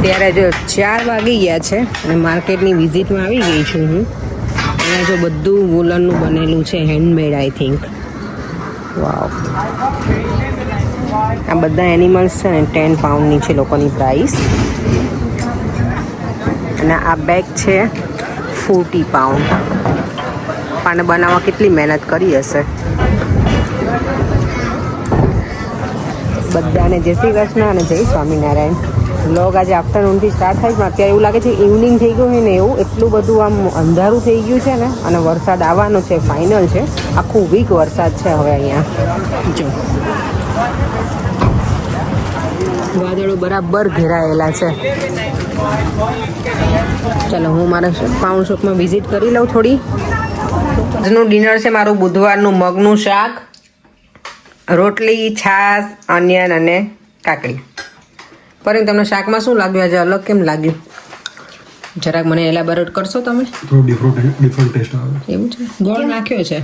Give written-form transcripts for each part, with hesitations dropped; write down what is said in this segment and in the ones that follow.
અત્યારે જો 4 વાગી ગયા છે અને માર્કેટની વિઝિટમાં આવી ગઈ છું હું. અહીંયા જો બધું વૂલનનું બનેલું છે, હેન્ડમેડ આઈ થિંક. વાવ, આ બધા એનિમલ્સ છે ને 10 પાઉન્ડની છે લોકોની પ્રાઇસ. અને આ બેગ છે 40 પાઉન્ડ. આને બનાવવા કેટલી મહેનત કરી હશે. બધાને જય શ્રી કૃષ્ણ અને જય સ્વામિનારાયણ. વ્લોગ આજે આફ્ટરનૂનથી સ્ટાર્ટ થાય પણ અત્યારે એવું લાગે છે ઇવનિંગ થઈ ગયું હોય ને એવું. એટલું બધું આમ અંધારું થઈ ગયું છે ને. અને વરસાદ આવવાનો છે, ફાઇનલ છે. આખું વીક વરસાદ છે હવે અહીંયા. જો વાદળો બરાબર ઘેરાયેલા છે. ચાલો હું મારા પાઉન્ડ શોપમાં વિઝિટ કરી લઉં થોડી. આજનું ડિનર છે મારું બુધવારનું મગનું શાક, રોટલી, છાશ, ઓનિયન અને કાકડી. પરંતુ તમને શાકમાં શું લાગ્યું આજે? અલગ કેમ લાગ્યું? જરાક મને એલાબોરેટ કરશો તમે? ડિફરન્ટ ટેસ્ટ આવે. એવું છે? ગોળ નાખ્યો છે?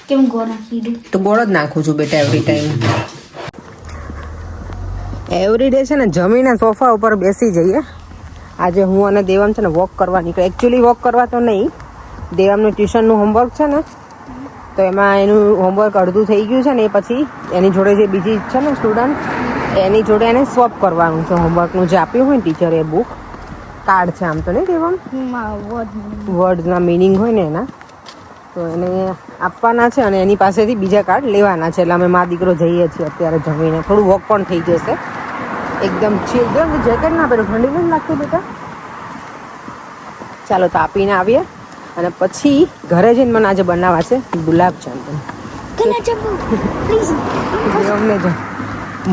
કેમ ગોળ નાખી દીધું? તો ગોળ જ નાખું છું બેટા એવરી ટાઈમ. એવરી ડે છે ને જમીને સોફા ઉપર બેસી જઈએ. આજે હું અને દેવમ છે ને વોક કરવા નીકળે. એકચ્યુઅલી વોક કરવા તો નહીં, દેવમનું ટ્યુશનનું હોમવર્ક છે ને, તો એમાં એનું હોમવર્ક અડધું થઈ ગયું છે ને એ પછી એની જોડે જે બીજી છે ને સ્ટુડન્ટ, એની જોડે એને સ્વોપ કરવાનું છે હોમવર્કનું જે આપ્યું હોય ને ટીચરે. એ બુક કાર્ડ છે આમ તો નહીં દેવમ, વર્ડ્સના મિનિંગ હોય ને એના, તો એને આપવાના છે અને એની પાસેથી બીજા કાર્ડ લેવાના છે. એટલે અમે મા દીકરો જઈએ છીએ અત્યારે જમીને. થોડું વોક પણ થઈ જશે. એકદમ જેકેટ ના પહેરું, ઠંડી નથી લાગતી બેટા? ચાલો તો આપીને આવીએ અને પછી ઘરે જઈને મને આજે બનાવવા છે ગુલાબ જાંબુ.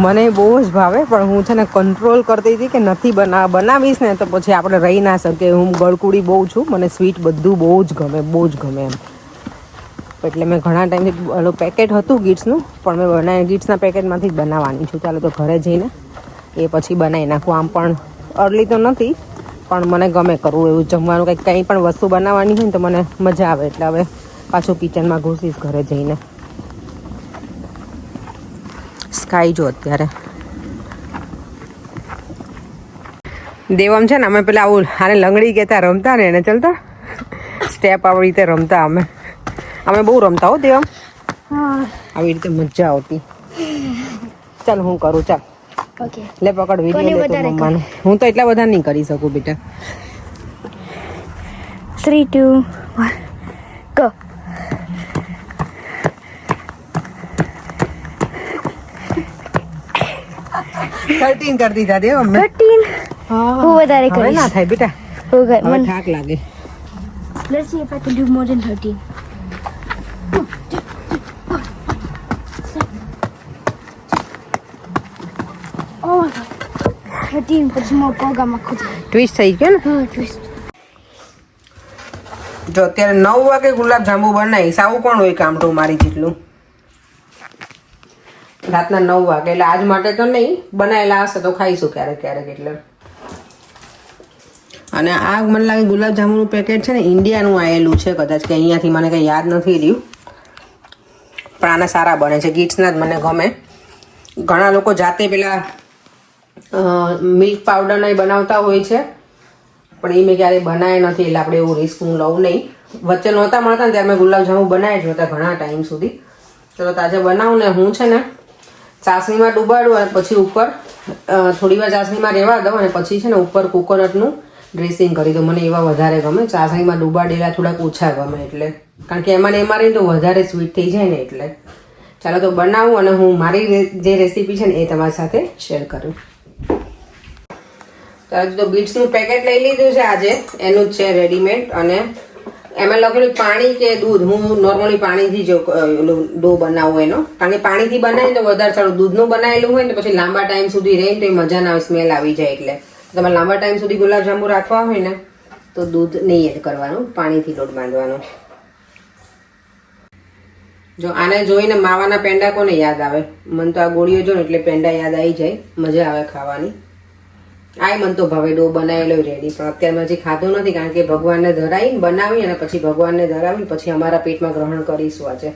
મને બહુ જ ભાવે પણ હું છે ને કંટ્રોલ કરતી હતી કે નથી બનાવીશ ને તો પછી આપણે રહી ના શકીએ. હું ગળકુડી બહુ છું, મને સ્વીટ બધું બહુ જ ગમે, બહુ જ ગમે એમ. એટલે મેં ઘણા ટાઈમથી ઓલું પેકેટ હતું ગીટ્સનું, પણ મેં બનાવી ગીટ્સના પેકેટમાંથી જ બનાવવાની છું. ચાલો તો ઘરે જઈને એ પછી બનાવી નાખું. આમ પણ અર્લી તો નથી પણ મને ગમે કરવું એવું જમવાનું. કંઈ પણ વસ્તુ બનાવવાની હોય ને તો મને મજા આવે. એટલે હવે પાછું કિચનમાં ઘૂસીશ ઘરે જઈને. સ્કાય જો અત્યારે દેવમ છે ને, અમે પેલા આવું આને લંગડી કહેતા રમતા ને એને ચલતા સ્ટેપ આવી રીતે રમતા. અમે બહુ રમતા હો દેવમ, આવી રીતે મજા આવતી. ચાલ હું કરું, ચાલ લે પકડ વિડીયો લે મમ્માનું. હું તો એટલા બધા નહીં કરી શકું બેટા. 3, 2, 1 go. થર્ટીન કરી દીધા દેવ અમે. 13. હું વધારે હવે કરીશ. ના થાય બેટા, હવે હવે થાક લાગે. Let's see if I can do more than 13. Oh my god. 13 પછી મો પગામાં ખુદ ટ્વિસ્ટ થઈ ગયો ને. ટ્વિસ્ટ. જો અત્યારે 9 વાગે ગુલાબ જાંબુ બનાવીશ. આવું કોણ હોય કામટું મારી જેટલું? રાતના 9 વાગે. એટલે આજ માટે તો નહીં, બનાવેલા હશે તો ખાઈશું ક્યારેક ક્યારેક. એટલે અને આ મને લાગે ગુલાબ જાંબુનું પેકેટ છે ને ઇન્ડિયાનું આવેલું છે કદાચ, કે અહીંયાથી મને કંઈ યાદ નથી રહ્યું. પણ આના સારા બને છે, ગીટ્સના જ મને ગમે. ઘણા લોકો જાતે પેલા મિલ્ક પાવડરના બનાવતા હોય છે, પણ એ મેં ક્યારેય બનાવ્યા નથી. એટલે આપણે એવું રિસ્ક હું લઉં નહીં. વચ્ચે નહોતા મળતા ને ત્યારે મેં ગુલાબ જાંબુ બનાવ્યા જ હતા ઘણા ટાઈમ સુધી. ચલો તાજે બનાવું ને હું છે ને ચાસણીમાં ડુબાડું અને પછી ઉપર થોડી વાર ચાસણીમાં રહેવા દઉં અને પછી છે ને ઉપર કોકોનટનું ડ્રેસિંગ કરી દઉં. મને એવા વધારે ગમે. ચાસણીમાં ડુબાડેલા થોડાક ઓછા ગમે. એટલે કારણ કે એમાં ને એમાં રહીને તો વધારે સ્વીટ થઈ જાય ને. એટલે ચાલો તો બનાવું અને હું મારી જે રેસીપી છે ને એ તમારી સાથે શેર કરું. તો બીટ્સનું પેકેટ લઈ લીધું છે આજે, એનું જ છે રેડીમેડ. અને એમાં લખેલું પાણી કે દૂધ. હું નોર્મલી પાણીથી જો ડો બનાવું એનો, કારણ કે પાણીથી બનાવીને તો વધારે સારું. દૂધનું બનાવેલું હોય ને પછી લાંબા ટાઈમ સુધી રહે તો એ મજા ના આવે, સ્મેલ આવી જાય. એટલે તમે લાંબા ટાઈમ સુધી ગુલાબ જાંબુ રાખવા હોય ને તો દૂધ નહીં એડ કરવાનું, પાણીથી લોટ બાંધવાનો. જો આને જોઈને માવાના પેંડા કોને યાદ આવે? મને તો આ ગોળીઓ જો ને એટલે પેંડા યાદ આવી જાય, મજા આવે ખાવાની. આ મને તો ભાવે ડો બનાવેલો રેડી, પણ અત્યારે હજી ખાધું નથી કારણ કે ભગવાનને ધરાવીને બનાવી અને પછી ભગવાનને ધરાવીને પછી અમારા પેટમાં ગ્રહણ કરીશું આજે.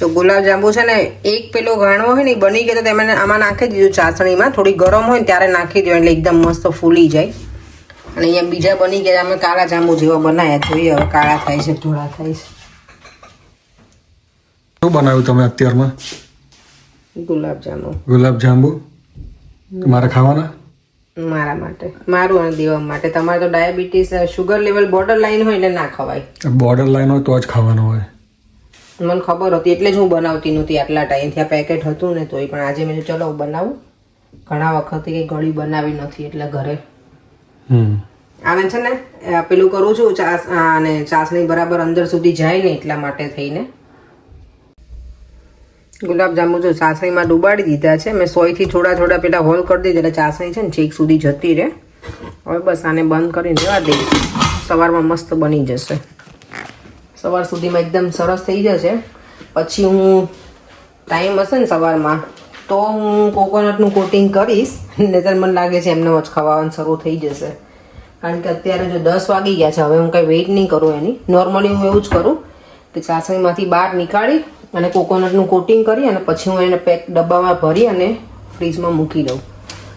જો ગુલાબજાંબુ છે ને એક પેલો ગાણવો હોય ને ઈ બની ગયો તો તમે આમાં નાખી દીધું ચાસણીમાં, થોડી ગરમ હોય ને ત્યારે નાખી દો એટલે એકદમ મસ્ત ફૂલી જાય. અને અહીંયા બીજા બની ગયા, અમે કાળા જાંબુ જેવા બનાવ્યા, જોઈએ હવે કાળા થાય છે ધોળા થાય છે. શું બનાવ્યું તમે અત્યારમાં? ગુલાબજાંબુ મારે ખાવાના? મારા માટે, મારું અને દેવા માટે. તમારે તો diabetes sugar level border line હોય એટલે ના ખવાય. બોર્ડર લાઈન હોય તો જ ખાવાનું હોય. મને ખબર હતી એટલે જ હું બનાવતી નહોતી આટલા ટાઈમથી. આ પેકેટ હતું ને તોય પણ આજે મેં ચલો બનાવું. ઘણા વખતથી કંઈ ગળી બનાવી નથી એટલે ઘરે આને છે ને પેલું કરું છું અને ચાસણી બરાબર અંદર સુધી જાય ને એટલા માટે થઈને. ગુલાબજાંબુ જો ચાસણીમાં ડુબાડી દીધા છે મેં. સોયથી થોડા થોડા પેલા હોલ કરી દીધા એટલે ચાસણી છે ને છેક સુધી જતી રહે. હવે બસ આને બંધ કરીને રહેવા દઈશ. સવારમાં મસ્ત બની જશે. સવાર સુધીમાં એકદમ સરસ થઈ જશે. પછી હું ટાઈમ હશે ને સવારમાં તો હું કોકોનટનું કોટિંગ કરીશ. નહીંતર મને લાગે છે એમને જ ખવાવાનું શરૂ થઈ જશે. કારણ કે અત્યારે જો 10 વાગી ગયા છે. હવે હું કંઈ વેઇટ નહીં કરું એની. નોર્મલી હું એવું જ કરું કે ચાસણીમાંથી બહાર નીકાળી અને કોકોનટનું કોટિંગ કરી અને પછી હું એને પેક ડબ્બામાં ભરી અને ફ્રીજમાં મૂકી દઉં.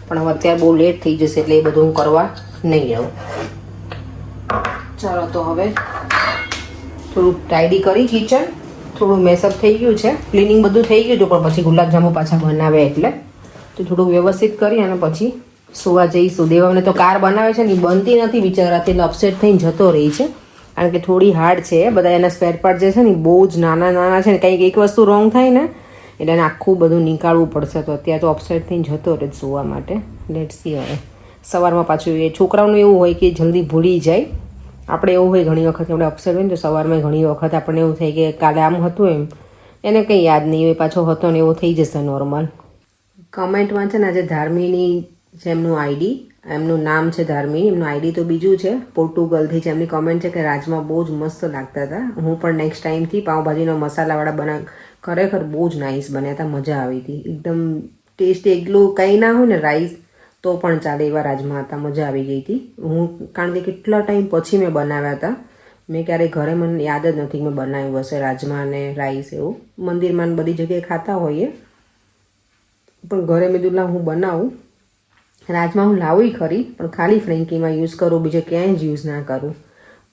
પણ હવે અત્યારે બહુ લેટ થઈ જશે એટલે એ બધું હું કરવા નહીં જાઉં. ચાલો તો હવે થોડું ટાઈડી કરી કિચન. થોડું મેસઅપ થઈ ગયું છે, ક્લિનિંગ બધું થઈ ગયું હતું, પણ પછી ગુલાબજાંબુ પાછા બનાવે એટલે તો થોડું વ્યવસ્થિત કરી અને પછી સુવા જઈશું. દેવાને તો કાર બનાવે છે ને એ બનતી નથી બિચારાથી, એટલે અપસેટ થઈને જતો રહી છે. કારણ કે થોડી હાર્ડ છે. બધા એના સ્પેર પાર્ટ જે છે ને બહુ જ નાના નાના છે ને, કંઈક એક વસ્તુ રોંગ થાય ને એટલે એને આખું બધું નીકાળવું પડશે. તો અત્યારે તો અપસેટ થઈને જતો રહે સુવા માટે. લેટ્સ સી હવે સવારમાં પાછું. એ છોકરાઓનું એવું હોય કે જલ્દી ભૂલી જાય. આપણે એવું હોય ઘણી વખત આપણે અપસેટ હોય ને તો સવારમાં ઘણી વખત આપણને એવું થાય કે કાલે આમ હતું એમ, એને કંઈ યાદ નહીં હોય, પાછો હતો ને એવો થઈ જશે નોર્મલ. કમેન્ટમાં છે ને આજે ધાર્મીની છે એમનું આઈડી, એમનું નામ છે ધાર્મી, એમનું આઈડી તો બીજું છે, પોર્ટુગલથી છે. એમની કોમેન્ટ છે કે રાજમા બહુ જ મસ્ત લાગતા હતા. હું પણ નેક્સ્ટ ટાઈમથી પાઉંભાજીનો મસાલાવાળા ખરેખર બહુ જ નાઇસ બન્યા હતા, મજા આવી હતી. એકદમ ટેસ્ટી, એકલું કંઈ ના હોય ને રાઈસ તો પણ ચાલે એવા રાજમા હતા, મજા આવી ગઈ હતી. હું કારણ કે કેટલા ટાઈમ પછી મેં બનાવ્યા હતા. મેં ક્યારેય ઘરે મને યાદ જ નથી મેં બનાવ્યું હશે રાજમા અને રાઈસ એવું. મંદિરમાં બધી જગ્યાએ ખાતા હોઈએ પણ ઘરે મેં દુલ્લા હું બનાવું. રાજમાં હું લાવું ખરી પણ ખાલી ફ્રેન્કીમાં યુઝ કરું, બીજે ક્યાંય જ યુઝ ના કરું.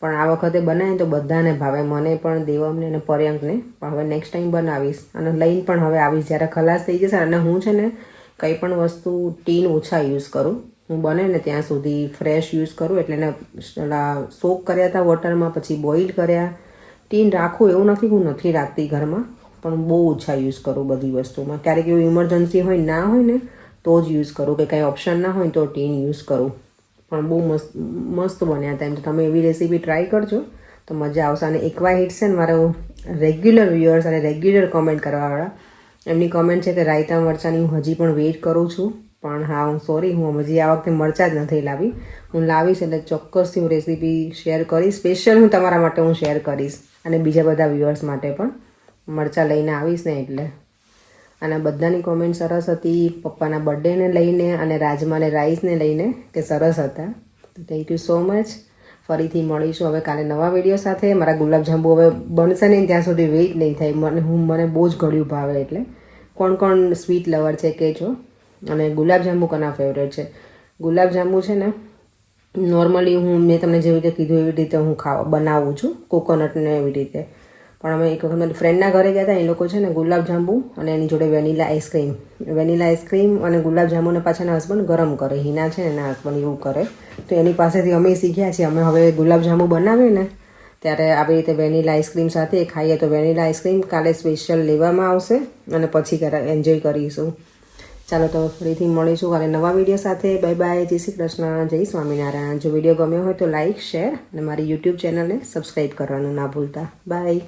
પણ આ વખતે બનાવીને તો બધાને ભાવે, મને પણ, દેવમને અને પર્યંકને. પણ હવે નેક્સ્ટ ટાઈમ બનાવીશ અને લઈને પણ હવે આવીશ જ્યારે ખલાસ થઈ જશે. અને હું છે ને કંઈ પણ વસ્તુ ટીન ઓછા યુઝ કરું. હું બને ને ત્યાં સુધી ફ્રેશ યુઝ કરું. એટલે એને સોક કર્યા હતા વોટરમાં, પછી બોઇલ કર્યા. ટીન રાખું એવું નથી, હું નથી રાખતી ઘરમાં, પણ બહુ ઓછા યુઝ કરું બધી વસ્તુમાં. ક્યારેક એવું ઇમરજન્સી હોય ના હોય ને તો જ યુઝ કરું, કે કંઈ ઓપ્શન ના હોય તો ટીન યુઝ કરું. પણ બહુ મસ્ત બન્યા હતા. એમ તો તમે એવી રેસીપી ટ્રાય કરજો તો મજા આવશે. અને એકવાર હિટ છે ને મારો રેગ્યુલર વ્યુઅર્સ અને રેગ્યુલર કોમેન્ટ કરવાવાળા, એમની કોમેન્ટ છે કે રાયતા મરચાંની હું હજી પણ વેઇટ કરું છું. પણ હા, હું સોરી, હું હજી આ વખતે મરચાં જ નથી લાવી. હું લાવીશ એટલે ચોક્કસથી હું રેસીપી શેર કરીશ. સ્પેશિયલ હું તમારા માટે હું શેર કરીશ અને બીજા બધા વ્યુઅર્સ માટે પણ મરચાં લઈને આવીશ ને એટલે. અને બધાની કોમેન્ટ સરસ હતી, પપ્પાના બર્થડેને લઈને અને રાજમાને રાઈસને લઈને કે સરસ હતા. Thank you so much. ફરીથી મળીશું હવે કાલે નવા વિડીયો સાથે. મારા ગુલાબજાંબુ હવે બનશે નહીં ત્યાં સુધી વેઇટ નહીં થાય. મને બહુ જ ગળ્યું ભાવે. એટલે કોણ કોણ સ્વીટ લવર છે કહેજો. અને ગુલાબજાંબુ કોના ફેવરેટ છે? ગુલાબજાંબુ છે ને નોર્મલી મેં તમને જેવી રીતે કીધું એવી રીતે હું બનાવું છું, કોકોનટને એવી રીતે. પણ અમે એક વખત મારી ફ્રેન્ડના ઘરે ગયા હતા. એ લોકો છે ને ગુલાબજાંબુ અને એની જોડે વેનીલા આઈસ્ક્રીમ અને ગુલાબજાંબુને પાછા એના હસબન્ડ ગરમ કરે. હિના છે ને એના હસબન્ડ એવું કરે. તો એની પાસેથી અમે શીખ્યા છીએ. અમે હવે ગુલાબજાંબુ બનાવીએ ને ત્યારે આવી રીતે વેનીલા આઈસ્ક્રીમ સાથે ખાઈએ. તો વેનીલા આઈસ્ક્રીમ કાલે સ્પેશિયલ લેવામાં આવશે અને પછી એન્જોય કરીશું. ચાલો તો ફરીથી મળીશું કાલે નવા વિડીયો સાથે. Bye bye. જય શ્રી કૃષ્ણ, જય સ્વામિનારાયણ. જો વિડીયો ગમ્યો હોય તો લાઇક, શેર અને મારી યુટ્યુબ ચેનલને સબસ્ક્રાઈબ કરવાનું ના ભૂલતા. બાય.